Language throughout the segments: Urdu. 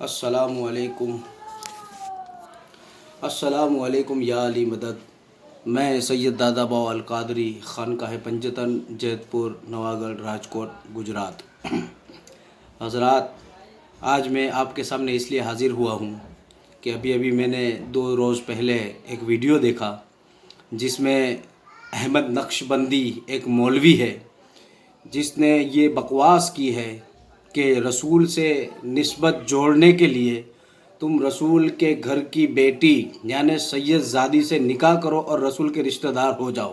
السلام علیکم یا علی مدد۔ میں سید دادا باو القادری، خانقاہ پنجتن، جیت پور، نواگڑھ، راجکوٹ، گجرات۔ حضرات، آج میں آپ کے سامنے اس لیے حاضر ہوا ہوں کہ ابھی میں نے 2 روز پہلے ایک ویڈیو دیکھا جس میں احمد نقشبندی ایک مولوی ہے جس نے یہ بکواس کی ہے کہ رسول سے نسبت جوڑنے کے لیے تم رسول کے گھر کی بیٹی یعنی سید زادی سے نکاح کرو اور رسول کے رشتہ دار ہو جاؤ،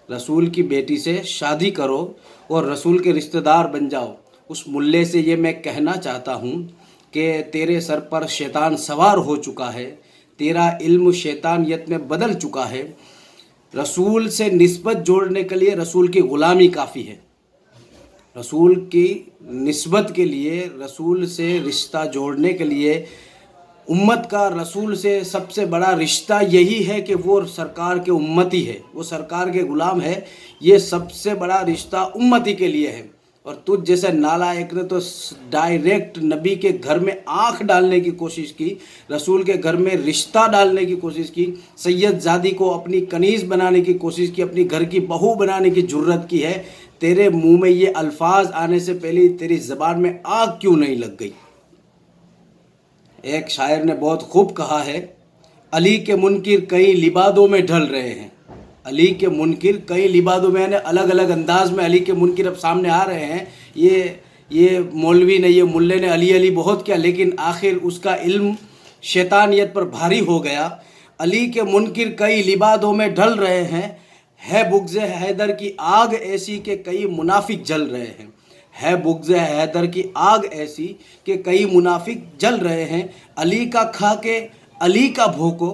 رسول کی بیٹی سے شادی کرو اور رسول کے رشتہ دار بن جاؤ۔ اس ملے سے یہ میں کہنا چاہتا ہوں کہ تیرے سر پر شیطان سوار ہو چکا ہے، تیرا علم شیطانیت میں بدل چکا ہے۔ رسول سے نسبت جوڑنے کے لیے رسول کی غلامی کافی ہے، رسول کی نسبت کے لیے، رسول سے رشتہ جوڑنے کے لیے امت کا رسول سے سب سے بڑا رشتہ یہی ہے کہ وہ سرکار کے امتی ہے، وہ سرکار کے غلام ہے۔ یہ سب سے بڑا رشتہ امتی کے لیے ہے۔ اور تجھ جیسے نالائق نے تو ڈائریکٹ نبی کے گھر میں آنکھ ڈالنے کی کوشش کی، رسول کے گھر میں رشتہ ڈالنے کی کوشش کی، سید زادی کو اپنی کنیز بنانے کی کوشش کی، اپنی گھر کی بہو بنانے کی جرت کی ہے۔ تیرے منہ میں یہ الفاظ آنے سے پہلے تیری زبان میں آگ کیوں نہیں لگ گئی؟ ایک شاعر نے بہت خوب کہا ہے، علی کے منکر کئی لبادوں میں ڈھل رہے ہیں۔ علی کے منکر کئی لبادوں میں، یعنی الگ الگ انداز میں علی کے منکر اب سامنے آ رہے ہیں۔ یہ مولوی نے، یہ ملے نے علی بہت کیا، لیکن آخر اس کا علم شیطانیت پر بھاری ہو گیا۔ علی کے منکر کئی لبادوں میں ڈھل رہے ہیں، ہے بغض حیدر کی آگ ایسی کہ کئی منافق جل رہے ہیں، ہے بغض حیدر کی آگ ایسی کہ کئی منافق جل رہے ہیں۔ علی کا کھا کے علی کا بھوکو،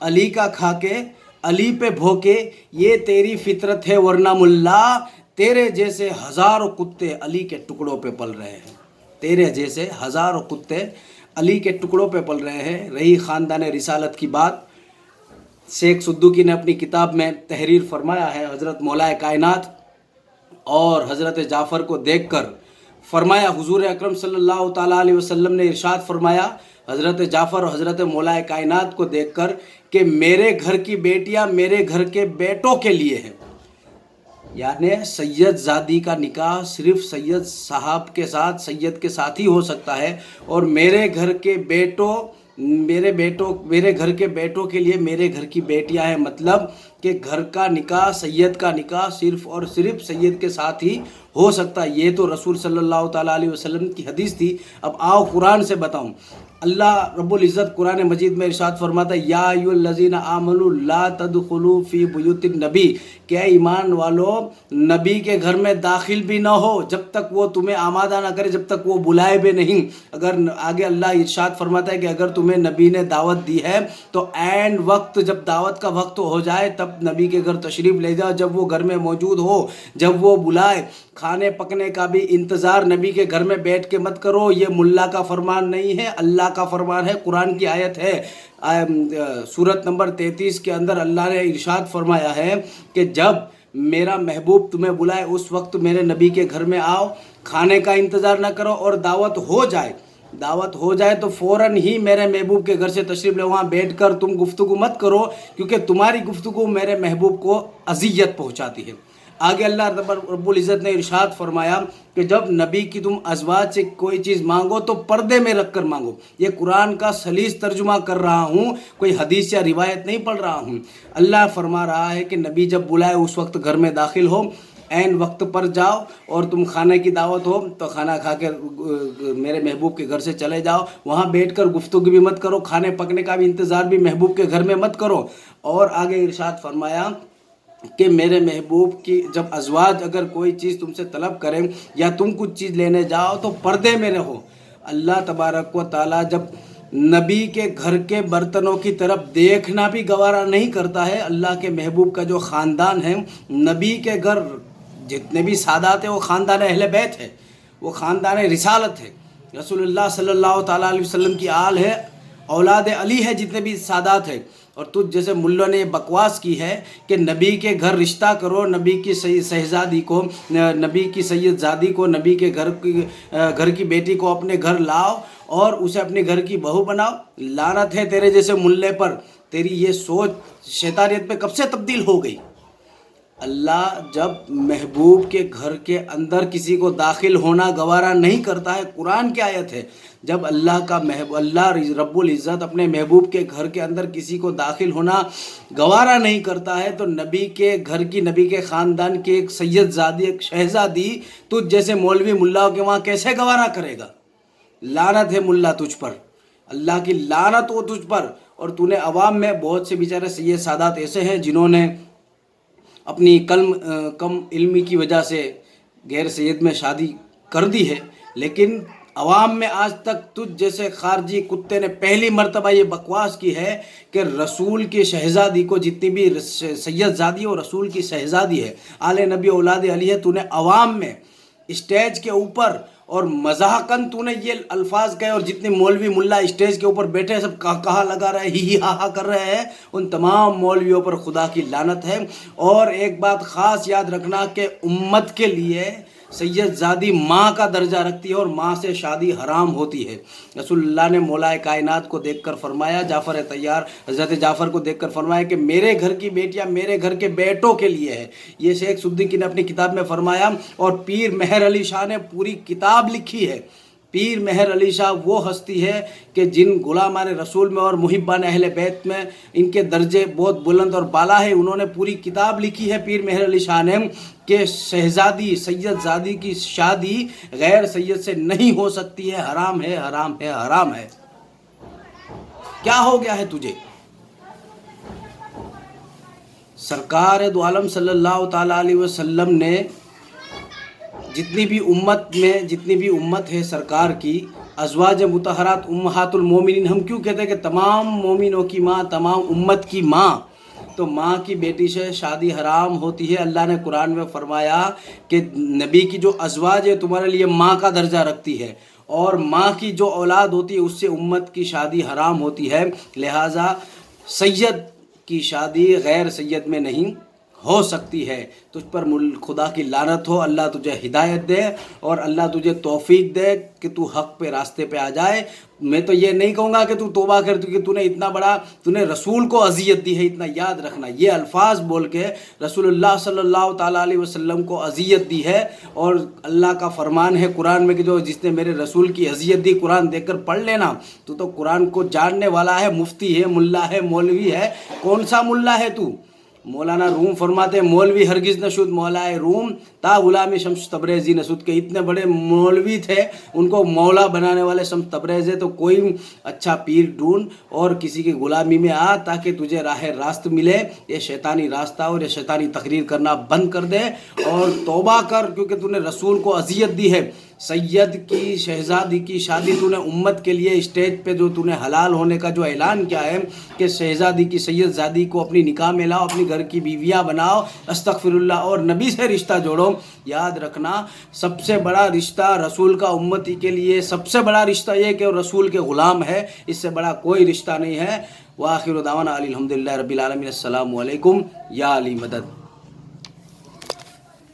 علی کا کھا کے علی پہ بھوکے، یہ تیری فطرت ہے ورنہ ملا تیرے جیسے ہزاروں کتے علی کے ٹکڑوں پہ پل رہے ہیں، تیرے جیسے ہزاروں کتے علی کے ٹکڑوں پہ پل رہے ہیں۔ رہی خاندان رسالت کی بات، شیخ صدوقی نے اپنی کتاب میں تحریر فرمایا ہے، حضرت مولائے کائنات اور حضرت جعفر کو دیکھ کر فرمایا، حضور اکرم صلی اللہ تعالیٰ علیہ وسلم نے ارشاد فرمایا حضرت جعفر اور حضرت مولائے کائنات کو دیکھ کر کہ میرے گھر کی بیٹیاں میرے گھر کے بیٹوں کے لیے ہیں، یعنی سید زادی کا نکاح صرف سید صاحب کے ساتھ، سید کے ساتھ ہی ہو سکتا ہے، اور میرے گھر کے بیٹوں میرے گھر کے بیٹوں کے لیے میرے گھر کی بیٹیاں ہیں، مطلب کہ گھر کا نکاح، سید کا نکاح صرف اور صرف سید کے ساتھ ہی ہو سکتا ہے۔ یہ تو رسول صلی اللہ تعالیٰ علیہ وسلم کی حدیث تھی۔ اب آؤ قرآن سے بتاؤں۔ اللہ رب العزت قرآن مجید میں ارشاد فرماتا ہے، یا ایھا الذین آمنوا لا تدخلوا فی بیوت النبی، کہ ایمان والو نبی کے گھر میں داخل بھی نہ ہو جب تک وہ تمہیں آمادہ نہ کرے، جب تک وہ بلائے بھی نہیں۔ اگر آگے اللہ ارشاد فرماتا ہے کہ اگر تمہیں نبی نے دعوت دی ہے تو عین وقت جب دعوت کا وقت ہو جائے تب نبی کے گھر تشریف لے جاؤ، جب وہ گھر میں موجود ہو، جب وہ بلائے۔ کھانے پکنے کا بھی انتظار نبی کے گھر میں بیٹھ کے مت کرو، یہ ملا کا فرمان نہیں ہے، اللہ کا فرمان ہے، قرآن کی آیت ہے۔ سورت نمبر 33 کے اندر اللہ نے ارشاد فرمایا ہے کہ جب میرا محبوب تمہیں بلائے اس وقت میرے نبی کے گھر میں آؤ، کھانے کا انتظار نہ کرو، اور دعوت ہو جائے تو فوراً ہی میرے محبوب کے گھر سے تشریف لے، وہاں بیٹھ کر تم گفتگو مت کرو، کیونکہ تمہاری گفتگو میرے محبوب کو اذیت پہنچاتی ہے۔ آگے اللہ رب العزت نے ارشاد فرمایا کہ جب نبی کی تم ازواج سے کوئی چیز مانگو تو پردے میں رکھ کر مانگو۔ یہ قرآن کا سلیس ترجمہ کر رہا ہوں، کوئی حدیث یا روایت نہیں پڑھ رہا ہوں۔ اللہ فرما رہا ہے کہ نبی جب بلائے اس وقت گھر میں داخل ہو، عین وقت پر جاؤ، اور تم کھانے کی دعوت ہو تو کھانا کھا کے میرے محبوب کے گھر سے چلے جاؤ، وہاں بیٹھ کر گفتگو بھی مت کرو، کھانے پکنے کا بھی انتظار بھی محبوب کے گھر میں مت کرو۔ اور آگے ارشاد فرمایا کہ میرے محبوب کی جب ازواج اگر کوئی چیز تم سے طلب کریں یا تم کچھ چیز لینے جاؤ تو پردے میں رہو۔ اللہ تبارک و تعالیٰ جب نبی کے گھر کے برتنوں کی طرف دیکھنا بھی گوارا نہیں کرتا ہے، اللہ کے محبوب کا جو خاندان ہے، نبی کے گھر جتنے بھی سادات ہیں وہ خاندان اہل بیت ہے، وہ خاندان رسالت ہے، رسول اللہ صلی اللہ تعالیٰ علیہ وسلم کی آل ہے، اولاد علی ہے جتنے بھی سادات ہیں، اور تجھ جیسے ملوں نے بکواس کی ہے کہ نبی کے گھر رشتہ کرو، نبی کی شہزادی کو، نبی کی سید زادی کو، نبی کے گھر کی بیٹی کو اپنے گھر لاؤ اور اسے اپنے گھر کی بہو بناؤ۔ لعنت ہے تیرے جیسے ملے پر، تیری یہ سوچ شیطانیت پہ کب سے تبدیل ہو گئی۔ اللہ جب محبوب کے گھر کے اندر کسی کو داخل ہونا گوارا نہیں کرتا ہے، قرآن کی آیت ہے، جب اللہ رب العزت اپنے محبوب کے گھر کے اندر کسی کو داخل ہونا گوارا نہیں کرتا ہے، تو نبی کے گھر کی، نبی کے خاندان کی ایک سید زادی، ایک شہزادی تجھ جیسے مولوی ملاؤں کے وہاں کیسے گوارا کرے گا؟ لعنت ہے ملا تجھ پر، اللہ کی لعنت ہو تجھ پر۔ اور تو نے عوام میں بہت سے بیچارے سید سادات ایسے ہیں جنہوں نے اپنی کم علمی کی وجہ سے غیر سید میں شادی کر دی ہے، لیکن عوام میں آج تک تجھ جیسے خارجی کتے نے پہلی مرتبہ یہ بکواس کی ہے کہ رسول کی شہزادی کو، جتنی بھی سید زادی اور رسول کی شہزادی ہے، آل نبی اولاد علی ہے، تو نے عوام میں اسٹیج کے اوپر اور مذاقاً تو نے یہ الفاظ کہے، اور جتنے مولوی ملا اسٹیج کے اوپر بیٹھے سب کہا لگا رہے، ہی ہا ہا کر رہے ہیں، ان تمام مولویوں پر خدا کی لعنت ہے۔ اور ایک بات خاص یاد رکھنا کہ امت کے لیے سید زادی ماں کا درجہ رکھتی ہے اور ماں سے شادی حرام ہوتی ہے۔ رسول اللہ نے مولا کائنات کو دیکھ کر فرمایا، جعفر طیار حضرت جعفر کو دیکھ کر فرمایا کہ میرے گھر کی بیٹیاں میرے گھر کے بیٹوں کے لیے ہے۔ یہ شیخ صدیقی نے اپنی کتاب میں فرمایا، اور پیر مہر علی شاہ نے پوری کتاب لکھی ہے۔ پیر مہر علی شاہ وہ ہستی ہے کہ جن غلامان رسول میں اور محبان اہل بیت میں ان کے درجے بہت بلند اور بالا ہے۔ انہوں نے پوری کتاب لکھی ہے پیر مہر علی شاہ نے کہ شہزادی سید زادی کی شادی غیر سید سے نہیں ہو سکتی ہے، حرام ہے، حرام ہے، حرام ہے۔ کیا ہو گیا ہے تجھے؟ سرکار دو عالم صلی اللہ تعالیٰ علیہ وسلم نے جتنی بھی امت ہے سرکار کی، ازواج مطہرات امہات المومنین، ہم کیوں کہتے ہیں کہ تمام مومنوں کی ماں، تمام امت کی ماں، تو ماں کی بیٹی سے شادی حرام ہوتی ہے۔ اللہ نے قرآن میں فرمایا کہ نبی کی جو ازواج ہے تمہارے لیے ماں کا درجہ رکھتی ہے، اور ماں کی جو اولاد ہوتی ہے اس سے امت کی شادی حرام ہوتی ہے۔ لہٰذا سید کی شادی غیر سید میں نہیں ہو سکتی ہے۔ تجھ پر خدا کی لعنت ہو، اللہ تجھے ہدایت دے اور اللہ تجھے توفیق دے کہ تو حق پہ، راستے پہ آ جائے۔ میں تو یہ نہیں کہوں گا کہ تو توبہ کر، کہ تو نے اتنا بڑا، تو نے رسول کو اذیت دی ہے، اتنا یاد رکھنا۔ یہ الفاظ بول کے رسول اللہ صلی اللہ تعالیٰ علیہ وسلم کو اذیت دی ہے، اور اللہ کا فرمان ہے قرآن میں کہ جس نے میرے رسول کی اذیت دی، قرآن دیکھ کر پڑھ لینا۔ تو قرآن کو جاننے والا ہے، مفتی ہے، ملا ہے، مولوی ہے۔ کون سا ملا ہے تو؟ مولانا روم فرماتے ہیں مولوی ہرگز نہ شد مولائے روم تا غلام شمس تبریزی نہ شد، کہ اتنے بڑے مولوی تھے، ان کو مولا بنانے والے شمس تبریز ہے۔ تو کوئی اچھا پیر ڈھونڈ اور کسی کی غلامی میں آ تاکہ تجھے راہ راست ملے۔ یہ شیطانی راستہ اور یہ شیطانی تقریر کرنا بند کر دے اور توبہ کر، کیونکہ تو نے رسول کو اذیت دی ہے۔ سید کی شہزادی کی شادی تو نے امت کے لیے اسٹیج پہ جو تو نے حلال ہونے کا جو اعلان کیا ہے کہ شہزادی کی سید زادی کو اپنی نکاح میں لاؤ، اپنی گھر کی بیویاں بناؤ، استغفر اللہ، اور نبی سے رشتہ جوڑو۔ یاد رکھنا سب سے بڑا رشتہ رسول کا امتی کے لیے، سب سے بڑا رشتہ یہ کہ رسول کے غلام ہے، اس سے بڑا کوئی رشتہ نہیں ہے۔ وآخر دعوانا الحمدللہ رب العالمین۔ السلام علیکم یا علی مدد۔